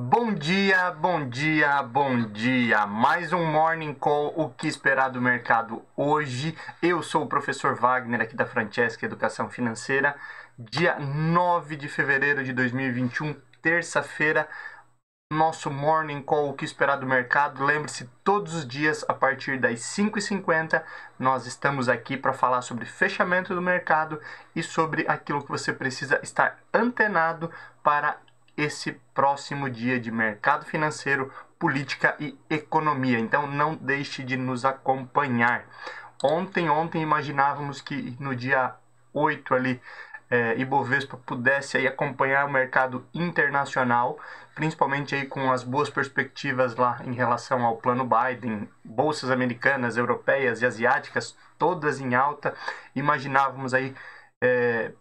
Bom dia, bom dia, bom dia. Mais um Morning Call, o que esperar do mercado hoje. Eu sou o professor Wagner aqui da Francesca Educação Financeira. Dia 9 de fevereiro de 2021, terça-feira. Nosso Morning Call, o que esperar do mercado. Lembre-se, todos os dias, a partir das 5h50, nós estamos aqui para falar sobre fechamento do mercado e sobre aquilo que você precisa estar antenado para esse próximo dia de mercado financeiro, política e economia. Então não deixe de nos acompanhar. Ontem imaginávamos que no dia 8 ali, Ibovespa pudesse aí acompanhar o mercado internacional, principalmente aí com as boas perspectivas lá em relação ao plano Biden, bolsas americanas, europeias e asiáticas, todas em alta. Imaginávamos aí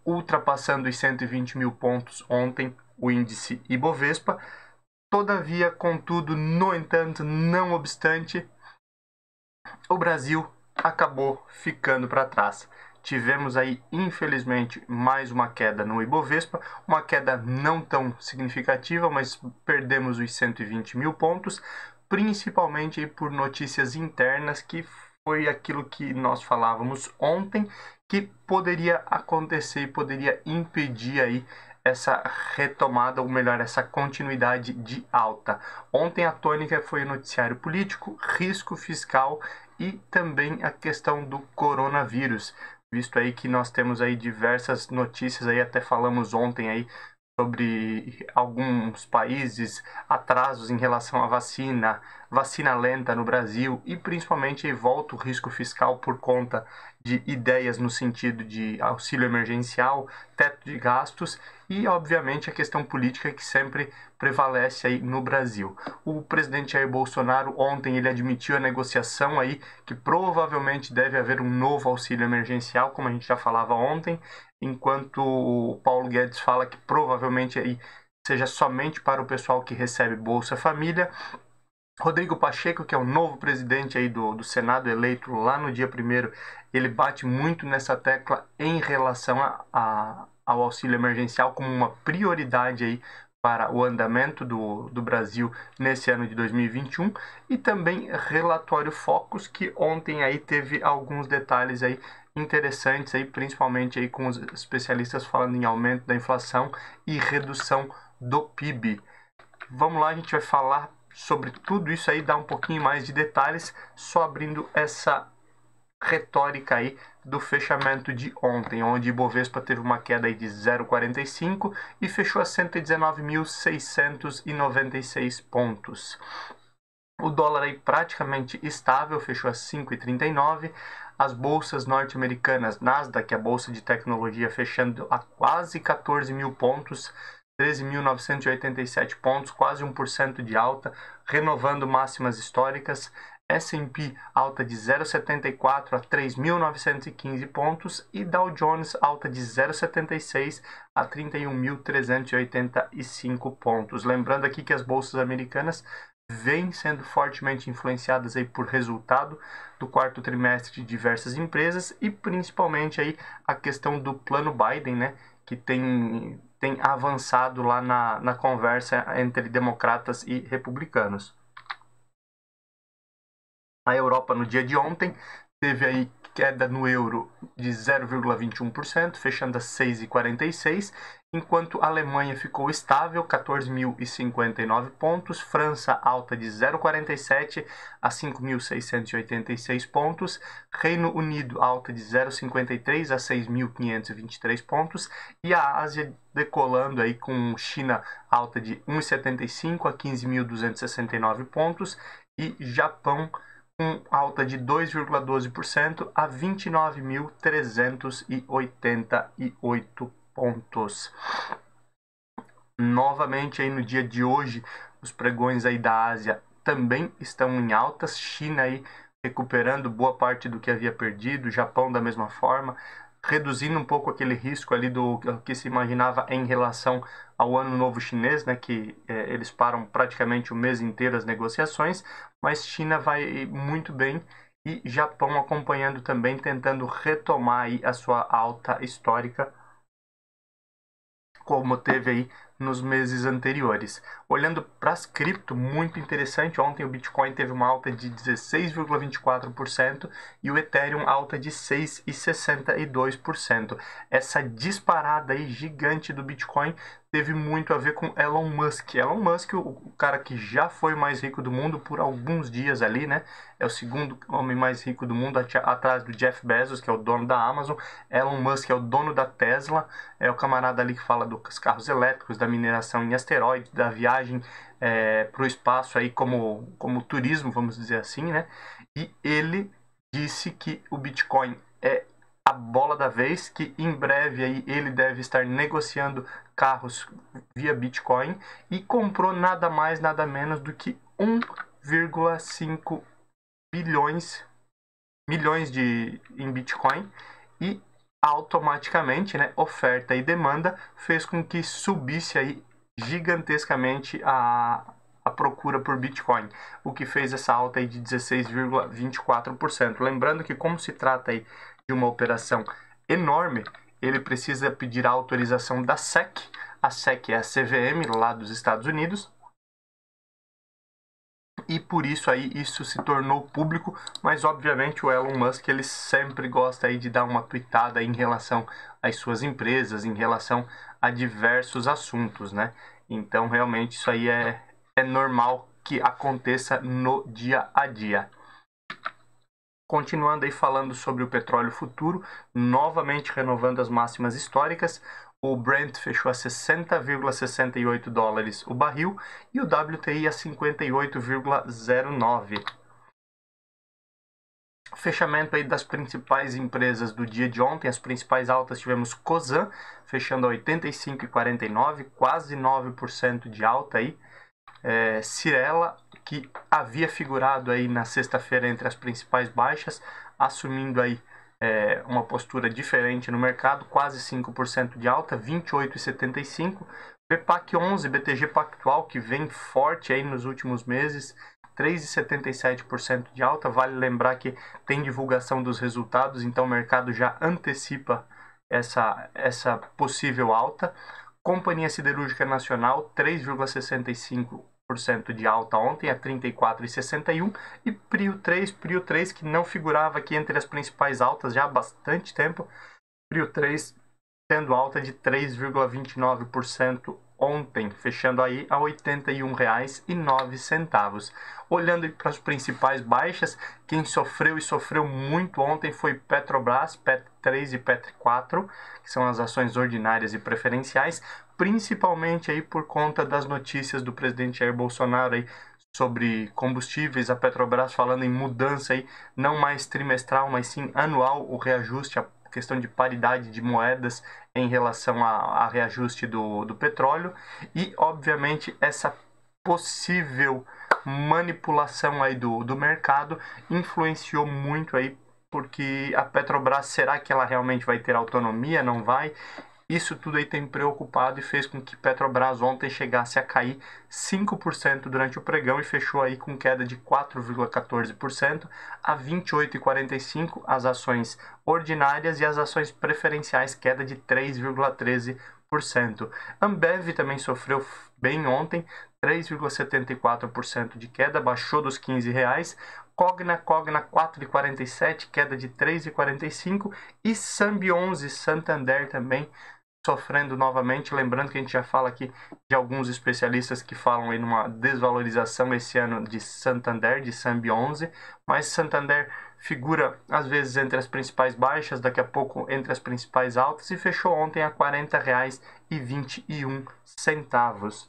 ultrapassando os 120 mil pontos ontem, o índice Ibovespa. Todavia, contudo, no entanto, não obstante, o Brasil acabou ficando para trás. Tivemos aí, infelizmente, mais uma queda no Ibovespa, uma queda não tão significativa, mas perdemos os 120 mil pontos, principalmente por notícias internas, que foi aquilo que nós falávamos ontem, que poderia acontecer e poderia impedir aí essa retomada, ou melhor, essa continuidade de alta. Ontem a tônica foi o noticiário político, risco fiscal e também a questão do coronavírus, visto aí que nós temos aí diversas notícias aí, até falamos ontem aí sobre alguns países, atrasos em relação à vacina lenta no Brasil e principalmente volta o risco fiscal por conta de ideias no sentido de auxílio emergencial, teto de gastos e, obviamente, a questão política que sempre prevalece aí no Brasil. O presidente Jair Bolsonaro ontem ele admitiu a negociação aí que provavelmente deve haver um novo auxílio emergencial, como a gente já falava ontem, enquanto o Paulo Guedes fala que provavelmente aí seja somente para o pessoal que recebe Bolsa Família. Rodrigo Pacheco, que é o novo presidente aí do Senado eleito lá no dia 1º, ele bate muito nessa tecla em relação ao auxílio emergencial como uma prioridade aí para o andamento do Brasil nesse ano de 2021 e também relatório Focus, que ontem aí teve alguns detalhes aí interessantes aí, principalmente aí com os especialistas falando em aumento da inflação e redução do PIB. Vamos lá, a gente vai falar sobre tudo isso aí, dar um pouquinho mais de detalhes, só abrindo essa retórica aí do fechamento de ontem, onde Ibovespa teve uma queda aí de 0,45 e fechou a 119.696 pontos. O dólar aí praticamente estável, fechou a 5,39. As bolsas norte-americanas, Nasdaq, a bolsa de tecnologia, fechando a quase 14 mil pontos, 13.987 pontos, quase 1% de alta, renovando máximas históricas. S&P alta de 0,74 a 3.915 pontos e Dow Jones alta de 0,76 a 31.385 pontos. Lembrando aqui que as bolsas americanas vêm sendo fortemente influenciadas aí por resultado do quarto trimestre de diversas empresas e principalmente aí a questão do plano Biden, né, que tem avançado lá na conversa entre democratas e republicanos. A Europa, no dia de ontem, teve aí queda no euro de 0,21%, fechando a 6,46, enquanto a Alemanha ficou estável, 14.059 pontos, França alta de 0,47 a 5.686 pontos, Reino Unido alta de 0,53 a 6.523 pontos e a Ásia decolando aí com China alta de 1,75 a 15.269 pontos e Japão com alta de 2,12% a 29.388 pontos. Novamente aí no dia de hoje, os pregões aí da Ásia também estão em altas, China aí recuperando boa parte do que havia perdido, Japão da mesma forma, reduzindo um pouco aquele risco ali do que se imaginava em relação ao Ano Novo Chinês, né, que eles param praticamente o mês inteiro as negociações, mas China vai muito bem e Japão acompanhando também, tentando retomar aí a sua alta histórica, como teve aí nos meses anteriores. Olhando para as cripto, muito interessante, ontem o Bitcoin teve uma alta de 16,24% e o Ethereum alta de 6,62%. Essa disparada aí gigante do Bitcoin teve muito a ver com Elon Musk. Elon Musk, o cara que já foi o mais rico do mundo por alguns dias ali, né? É o segundo homem mais rico do mundo, atrás do Jeff Bezos, que é o dono da Amazon. Elon Musk é o dono da Tesla, é o camarada ali que fala dos carros elétricos, da mineração em asteroides, da viagem para o espaço aí como turismo, vamos dizer assim, né? E ele disse que o Bitcoin é a bola da vez, que em breve aí ele deve estar negociando carros via Bitcoin e comprou nada mais, nada menos do que 1,5 milhões em Bitcoin e automaticamente, né, oferta e demanda fez com que subisse aí gigantescamente a procura por Bitcoin, o que fez essa alta aí de 16,24%. Lembrando que como se trata aí de uma operação enorme, ele precisa pedir a autorização da SEC. A SEC é a CVM lá dos Estados Unidos. E por isso aí isso se tornou público, mas obviamente o Elon Musk ele sempre gosta aí de dar uma tweetada em relação às suas empresas, em relação a diversos assuntos, né? Então realmente isso aí é normal que aconteça no dia a dia. Continuando aí falando sobre o petróleo futuro, novamente renovando as máximas históricas, o Brent fechou a 60,68 dólares o barril e o WTI a 58,09. Fechamento aí das principais empresas do dia de ontem, as principais altas tivemos Cosan fechando a 85,49, quase 9% de alta aí. Cirela, que havia figurado aí na sexta-feira entre as principais baixas, assumindo aí uma postura diferente no mercado, quase 5% de alta, 28,75. BPAC 11, BTG Pactual, que vem forte aí nos últimos meses, 3,77% de alta. Vale lembrar que tem divulgação dos resultados, então o mercado já antecipa essa possível alta. Companhia Siderúrgica Nacional, 3,65% de alta ontem, a 34,61. E Prio 3, que não figurava aqui entre as principais altas já há bastante tempo. Prio 3 tendo alta de 3,29% ontem, fechando aí a R$ 81,09. Olhando para as principais baixas, quem sofreu e sofreu muito ontem foi Petrobras, PET3 e PET4, que são as ações ordinárias e preferenciais, principalmente aí por conta das notícias do presidente Jair Bolsonaro aí sobre combustíveis, a Petrobras falando em mudança aí, não mais trimestral, mas sim anual, o reajuste, a questão de paridade de moedas em relação a reajuste do petróleo e, obviamente, essa possível manipulação aí do mercado influenciou muito aí, porque a Petrobras, será que ela realmente vai ter autonomia? Não vai? Isso tudo aí tem preocupado e fez com que Petrobras ontem chegasse a cair 5% durante o pregão e fechou aí com queda de 4,14% a 28,45 as ações ordinárias e as ações preferenciais queda de 3,13%. Ambev também sofreu bem ontem, 3,74% de queda, baixou dos R$15. Cogna 4,47, queda de 3,45 e Sambi 11, Santander também sofrendo novamente, lembrando que a gente já fala aqui de alguns especialistas que falam aí numa desvalorização esse ano de Santander, de Sambi 11, mas Santander figura às vezes entre as principais baixas, daqui a pouco entre as principais altas e fechou ontem a R$ 40,21.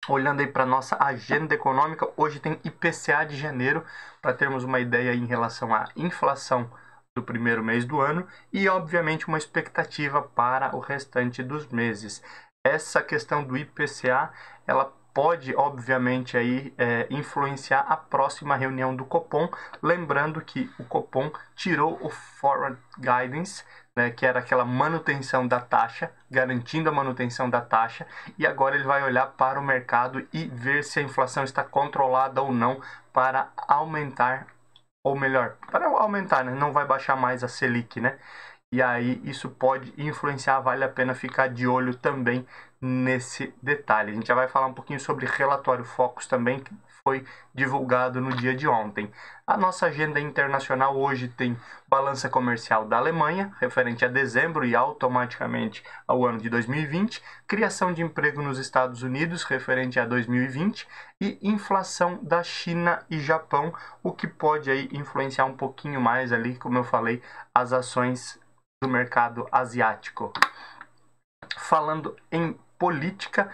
Olhando aí para nossa agenda econômica, hoje tem IPCA de janeiro, para termos uma ideia em relação à inflação do primeiro mês do ano e, obviamente, uma expectativa para o restante dos meses. Essa questão do IPCA, ela pode, obviamente, aí, influenciar a próxima reunião do Copom, lembrando que o Copom tirou o Forward Guidance, né, que era aquela manutenção da taxa, garantindo a manutenção da taxa, e agora ele vai olhar para o mercado e ver se a inflação está controlada ou não para aumentar, ou melhor, para aumentar, né? Não vai baixar mais a Selic, né? e aí isso pode influenciar, vale a pena ficar de olho também nesse detalhe. A gente já vai falar um pouquinho sobre relatório Focus também, que foi divulgado no dia de ontem. A nossa agenda internacional hoje tem balança comercial da Alemanha, referente a dezembro e automaticamente ao ano de 2020, criação de emprego nos Estados Unidos, referente a 2020, e inflação da China e Japão, o que pode aí influenciar um pouquinho mais ali, como eu falei, as ações do mercado asiático. Falando em política,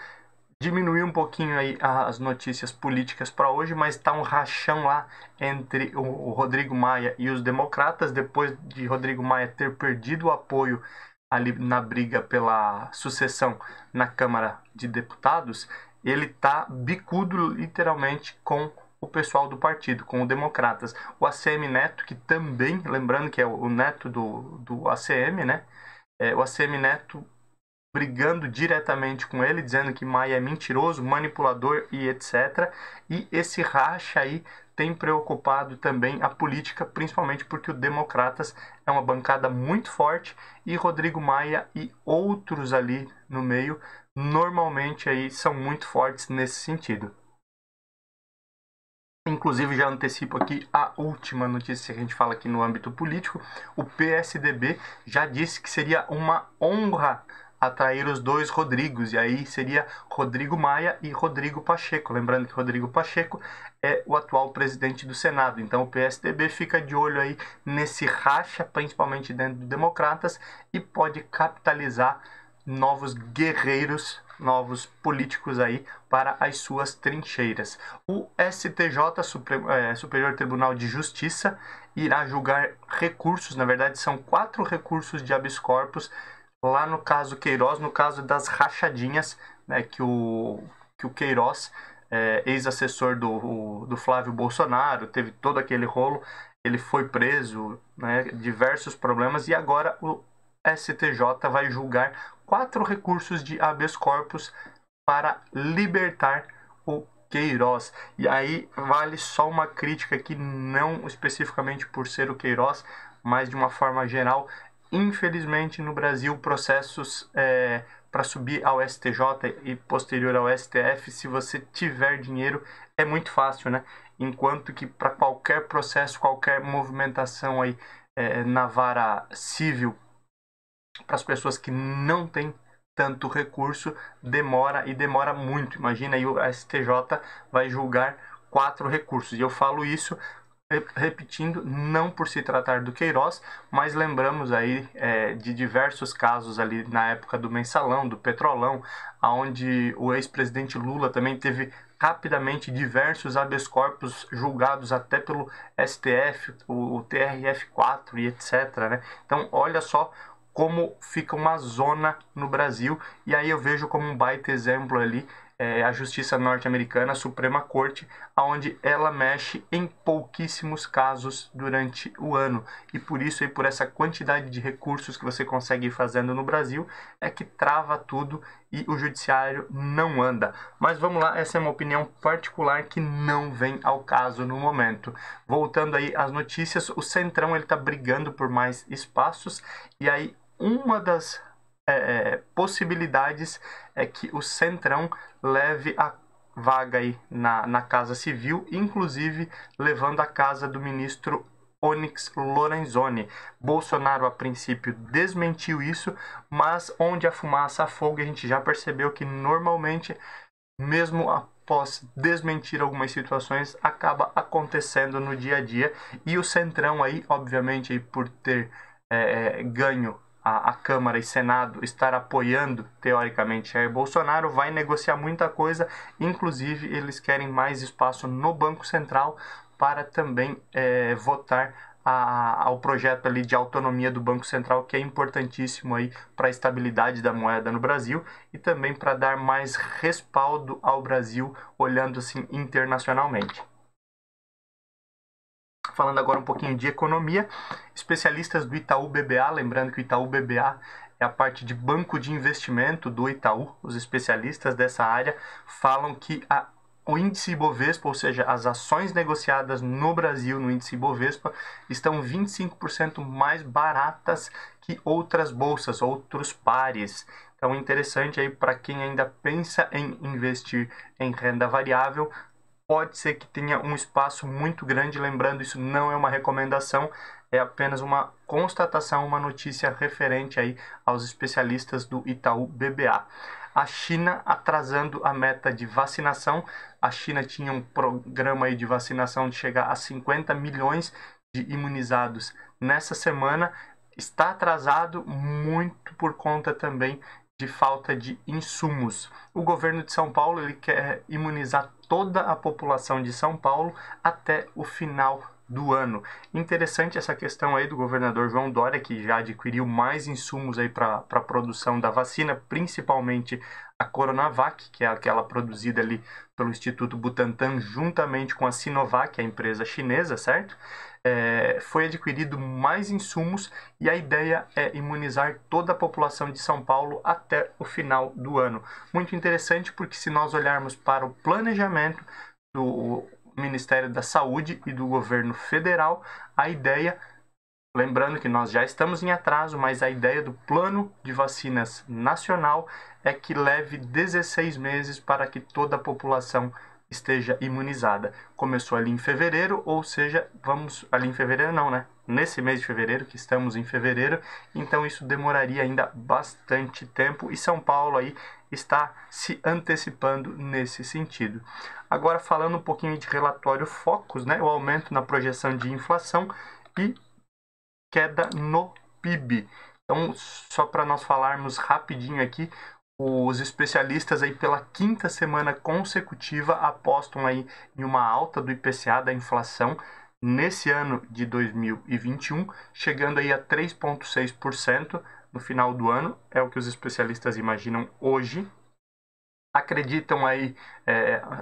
diminuiu um pouquinho aí as notícias políticas para hoje, mas está um rachão lá entre o Rodrigo Maia e os democratas, depois de Rodrigo Maia ter perdido o apoio ali na briga pela sucessão na Câmara de Deputados, ele está bicudo literalmente com o pessoal do partido, com os democratas. O ACM Neto, que também, lembrando que é o neto do ACM, né? O ACM Neto brigando diretamente com ele, dizendo que Maia é mentiroso, manipulador e etc. E esse racha aí tem preocupado também a política, principalmente porque o Democratas é uma bancada muito forte e Rodrigo Maia e outros ali no meio normalmente aí são muito fortes nesse sentido. Inclusive, já antecipo aqui a última notícia que a gente fala aqui no âmbito político. O PSDB já disse que seria uma honra atrair os dois Rodrigos, e aí seria Rodrigo Maia e Rodrigo Pacheco. Lembrando que Rodrigo Pacheco é o atual presidente do Senado. Então o PSDB fica de olho aí nesse racha, principalmente dentro do Democratas, e pode capitalizar novos guerreiros, novos políticos aí para as suas trincheiras. O STJ, Superior Tribunal de Justiça, irá julgar recursos, na verdade são 4 recursos de habeas corpus, lá no caso Queiroz, no caso das rachadinhas, né, que o Queiroz, ex-assessor do Flávio Bolsonaro, teve todo aquele rolo, ele foi preso, né, diversos problemas, e agora o STJ vai julgar 4 recursos de habeas corpus para libertar o Queiroz. E aí vale só uma crítica aqui, não especificamente por ser o Queiroz, mas de uma forma geral. Infelizmente, no Brasil, processos para subir ao STJ e posterior ao STF, se você tiver dinheiro, é muito fácil, né? Enquanto que para qualquer processo, qualquer movimentação aí na vara civil, para as pessoas que não têm tanto recurso, demora e demora muito. Imagina aí o STJ vai julgar 4 recursos. E eu falo isso repetindo, não por se tratar do Queiroz, mas lembramos aí de diversos casos ali na época do Mensalão, do Petrolão, onde o ex-presidente Lula também teve rapidamente diversos habeas corpus julgados até pelo STF, o TRF4 e etc, né? Então, olha só como fica uma zona no Brasil, e aí eu vejo como um baita exemplo ali a justiça norte-americana, a Suprema Corte, onde ela mexe em pouquíssimos casos durante o ano. E por isso, e por essa quantidade de recursos que você consegue ir fazendo no Brasil, é que trava tudo e o judiciário não anda. Mas vamos lá, essa é uma opinião particular que não vem ao caso no momento. Voltando aí às notícias, o Centrão está brigando por mais espaços, e aí uma das possibilidades é que o Centrão leve a vaga aí na Casa Civil, inclusive levando a casa do ministro Onyx Lorenzoni. Bolsonaro, a princípio, desmentiu isso, mas onde a fumaça afoga, a gente já percebeu que normalmente, mesmo após desmentir algumas situações, acaba acontecendo no dia a dia. E o Centrão aí, obviamente, aí, por ter ganho a Câmara e Senado, estar apoiando, teoricamente, Jair Bolsonaro, vai negociar muita coisa, inclusive eles querem mais espaço no Banco Central para também votar ao projeto ali de autonomia do Banco Central, que é importantíssimo aí para a estabilidade da moeda no Brasil e também para dar mais respaldo ao Brasil, olhando assim internacionalmente. Falando agora um pouquinho de economia, especialistas do Itaú BBA, lembrando que o Itaú BBA é a parte de banco de investimento do Itaú, os especialistas dessa área falam que o índice Ibovespa, ou seja, as ações negociadas no Brasil no índice Ibovespa, estão 25% mais baratas que outras bolsas, outros pares. Então, interessante aí para quem ainda pensa em investir em renda variável, pode ser que tenha um espaço muito grande. Lembrando, isso não é uma recomendação, é apenas uma constatação, uma notícia referente aí aos especialistas do Itaú BBA. A China atrasando a meta de vacinação. A China tinha um programa aí de vacinação de chegar a 50 milhões de imunizados nessa semana. Está atrasado muito por conta também de falta de insumos. O governo de São Paulo ele quer imunizar toda a população de São Paulo até o final do ano. Interessante essa questão aí do governador João Dória, que já adquiriu mais insumos aí para a produção da vacina, principalmente a Coronavac, que é aquela produzida ali pelo Instituto Butantan, juntamente com a Sinovac, a empresa chinesa, certo? Foi adquirido mais insumos e a ideia é imunizar toda a população de São Paulo até o final do ano. Muito interessante, porque se nós olharmos para o planejamento do Ministério da Saúde e do governo federal, a ideia, lembrando que nós já estamos em atraso, mas a ideia do plano de vacinas nacional é que leve 16 meses para que toda a população esteja imunizada. Começou ali em fevereiro, ou seja, vamos ali em fevereiro não, né? Nesse mês de fevereiro, que estamos em fevereiro, então isso demoraria ainda bastante tempo e São Paulo aí está se antecipando nesse sentido. Agora falando um pouquinho de relatório Focus, né? O aumento na projeção de inflação e queda no PIB. Então, só para nós falarmos rapidinho aqui, os especialistas aí pela quinta semana consecutiva apostam aí em uma alta do IPCA, da inflação, nesse ano de 2021, chegando aí a 3,6% no final do ano, é o que os especialistas imaginam hoje. Acreditam aí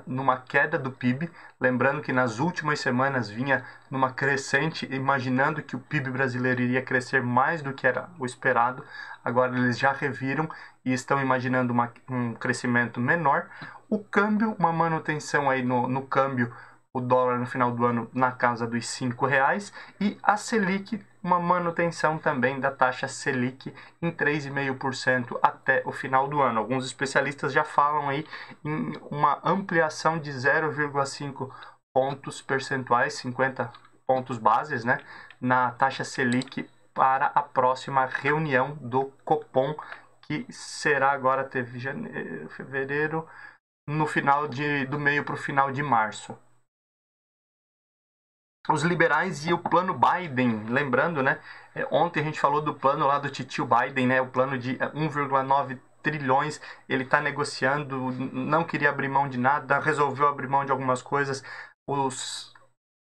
numa queda do PIB, lembrando que nas últimas semanas vinha numa crescente, imaginando que o PIB brasileiro iria crescer mais do que era o esperado. Agora eles já reviram e estão imaginando um crescimento menor. O câmbio, uma manutenção aí no câmbio, o dólar no final do ano na casa dos R$5, e a Selic, uma manutenção também da taxa Selic em 3,5% até o final do ano. Alguns especialistas já falam aí em uma ampliação de 0,5 pontos percentuais, 50 pontos bases, né, na taxa Selic para a próxima reunião do Copom, que será agora, teve janeiro, fevereiro, no final do meio para o final de março. Os liberais e o plano Biden, lembrando, né? Ontem a gente falou do plano lá do titio Biden, né? O plano de 1,9 trilhões, ele está negociando, não queria abrir mão de nada, resolveu abrir mão de algumas coisas. Os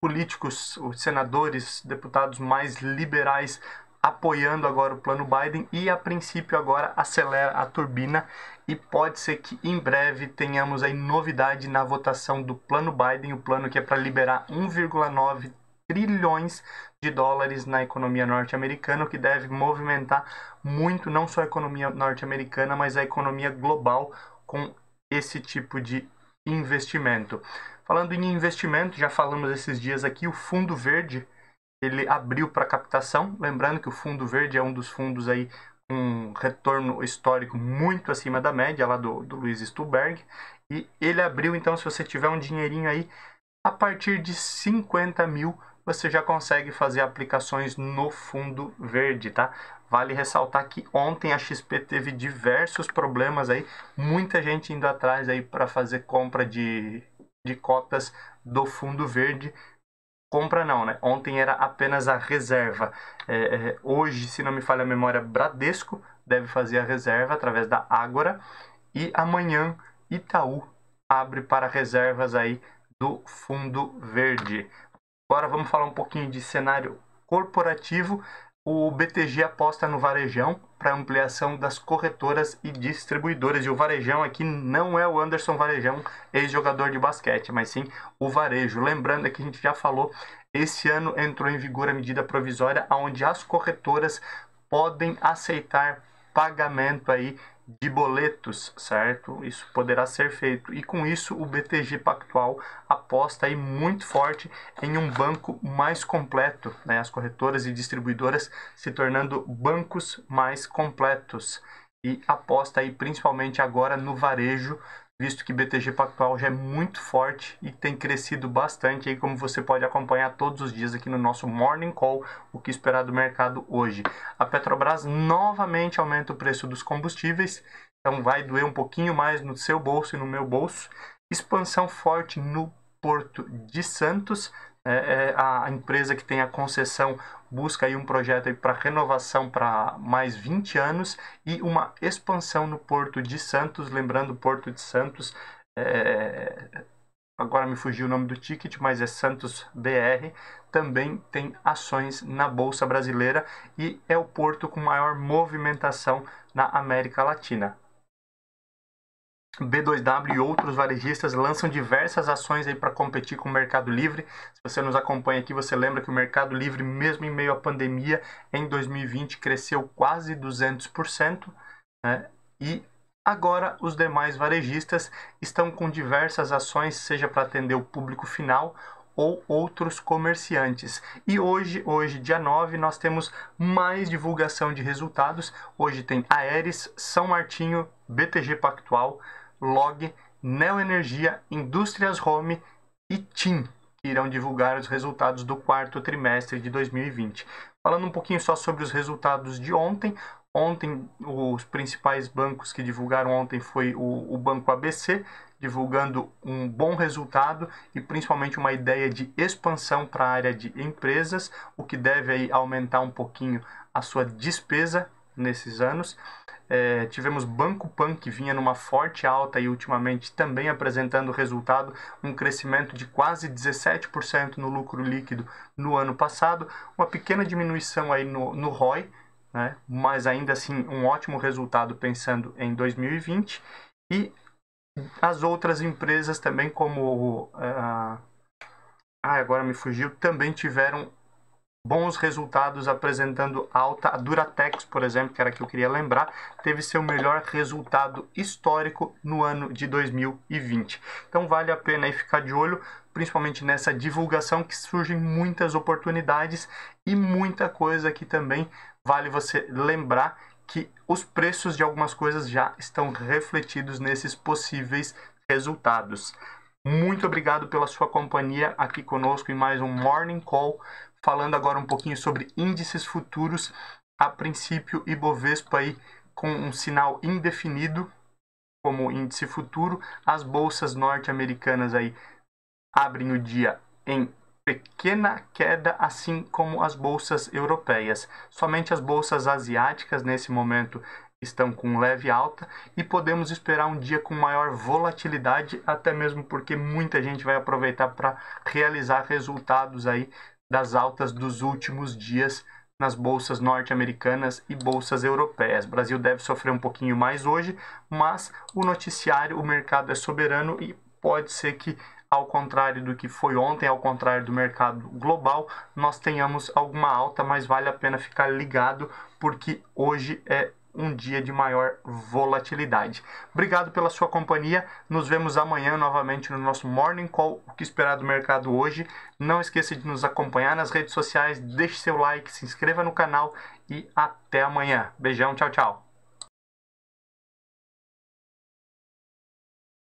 políticos, os senadores, deputados mais liberais apoiando agora o plano Biden e a princípio agora acelera a turbina e pode ser que em breve tenhamos aí novidade na votação do plano Biden, o plano que é para liberar 1,9 trilhões de dólares na economia norte-americana, o que deve movimentar muito não só a economia norte-americana, mas a economia global com esse tipo de investimento. Falando em investimento, já falamos esses dias aqui, o Fundo Verde, ele abriu para captação, lembrando que o Fundo Verde é um dos fundos aí com um retorno histórico muito acima da média, lá do Luiz Stuhlberg, e ele abriu, então, se você tiver um dinheirinho aí, a partir de 50 mil, você já consegue fazer aplicações no Fundo Verde, tá? Vale ressaltar que ontem a XP teve diversos problemas aí, muita gente indo atrás aí para fazer compra de cotas do Fundo Verde. Compra não, né? Ontem era apenas a reserva. Hoje, se não me falha a memória, Bradesco deve fazer a reserva através da Ágora. E amanhã, Itaú abre para reservas aí do Fundo Verde. Agora vamos falar um pouquinho de cenário corporativo. O BTG aposta no Varejão para ampliação das corretoras e distribuidoras. E o Varejão aqui não é o Anderson Varejão, ex-jogador de basquete, mas sim o Varejo. Lembrando que a gente já falou, esse ano entrou em vigor a medida provisória onde as corretoras podem aceitar pagamento aí de boletos, certo? Isso poderá ser feito. E com isso o BTG Pactual aposta aí muito forte em um banco mais completo, né? As corretoras e distribuidoras se tornando bancos mais completos. E aposta aí principalmente agora no varejo, visto que BTG Pactual já é muito forte e tem crescido bastante, aí como você pode acompanhar todos os dias aqui no nosso Morning Call, o que esperar do mercado hoje. A Petrobras novamente aumenta o preço dos combustíveis, então vai doer um pouquinho mais no seu bolso e no meu bolso. Expansão forte no Porto de Santos, a empresa que tem a concessão busca aí um projeto para renovação para mais 20 anos e uma expansão no Porto de Santos. Lembrando, Porto de Santos, agora me fugiu o nome do ticket, mas é Santos BR, também tem ações na Bolsa Brasileira e é o porto com maior movimentação na América Latina. B2W e outros varejistas lançam diversas ações aí para competir com o Mercado Livre. Se você nos acompanha aqui, você lembra que o Mercado Livre, mesmo em meio à pandemia, em 2020 cresceu quase 200%, né? E agora os demais varejistas estão com diversas ações, seja para atender o público final ou outros comerciantes. E hoje, dia 9, nós temos mais divulgação de resultados. Hoje tem Aeris, São Martinho, BTG Pactual, Log, Neoenergia, Indústrias Home e TIM, que irão divulgar os resultados do quarto trimestre de 2020. Falando um pouquinho só sobre os resultados de ontem. Ontem, os principais bancos que divulgaram ontem foi o Banco ABC, divulgando um bom resultado e principalmente uma ideia de expansão para a área de empresas, o que deve aí aumentar um pouquinho a sua despesa nesses anos. Tivemos Banco Pan, que vinha numa forte alta e ultimamente também apresentando resultado, um crescimento de quase 17% no lucro líquido no ano passado, uma pequena diminuição aí no ROI, né? Mas ainda assim um ótimo resultado pensando em 2020. E as outras empresas também, como agora me fugiu, também tiveram bons resultados apresentando alta. A Duratex, por exemplo, que era a que eu queria lembrar, teve seu melhor resultado histórico no ano de 2020. Então vale a pena aí ficar de olho, principalmente nessa divulgação, que surgem muitas oportunidades e muita coisa que também vale você lembrar que os preços de algumas coisas já estão refletidos nesses possíveis resultados. Muito obrigado pela sua companhia aqui conosco em mais um Morning Call, falando agora um pouquinho sobre índices futuros. A princípio, Ibovespa aí com um sinal indefinido como índice futuro. As bolsas norte-americanas aí abrem o dia em pequena queda, assim como as bolsas europeias. Somente as bolsas asiáticas nesse momento estão com leve alta e podemos esperar um dia com maior volatilidade, até mesmo porque muita gente vai aproveitar para realizar resultados aí das altas dos últimos dias nas bolsas norte-americanas e bolsas europeias. O Brasil deve sofrer um pouquinho mais hoje, mas o noticiário, o mercado é soberano e pode ser que, ao contrário do que foi ontem, ao contrário do mercado global, nós tenhamos alguma alta, mas vale a pena ficar ligado, porque hoje é um dia de maior volatilidade. Obrigado pela sua companhia. Nos vemos amanhã novamente no nosso Morning Call, o que esperar do mercado hoje. Não esqueça de nos acompanhar nas redes sociais, deixe seu like, se inscreva no canal e até amanhã. Beijão, tchau, tchau.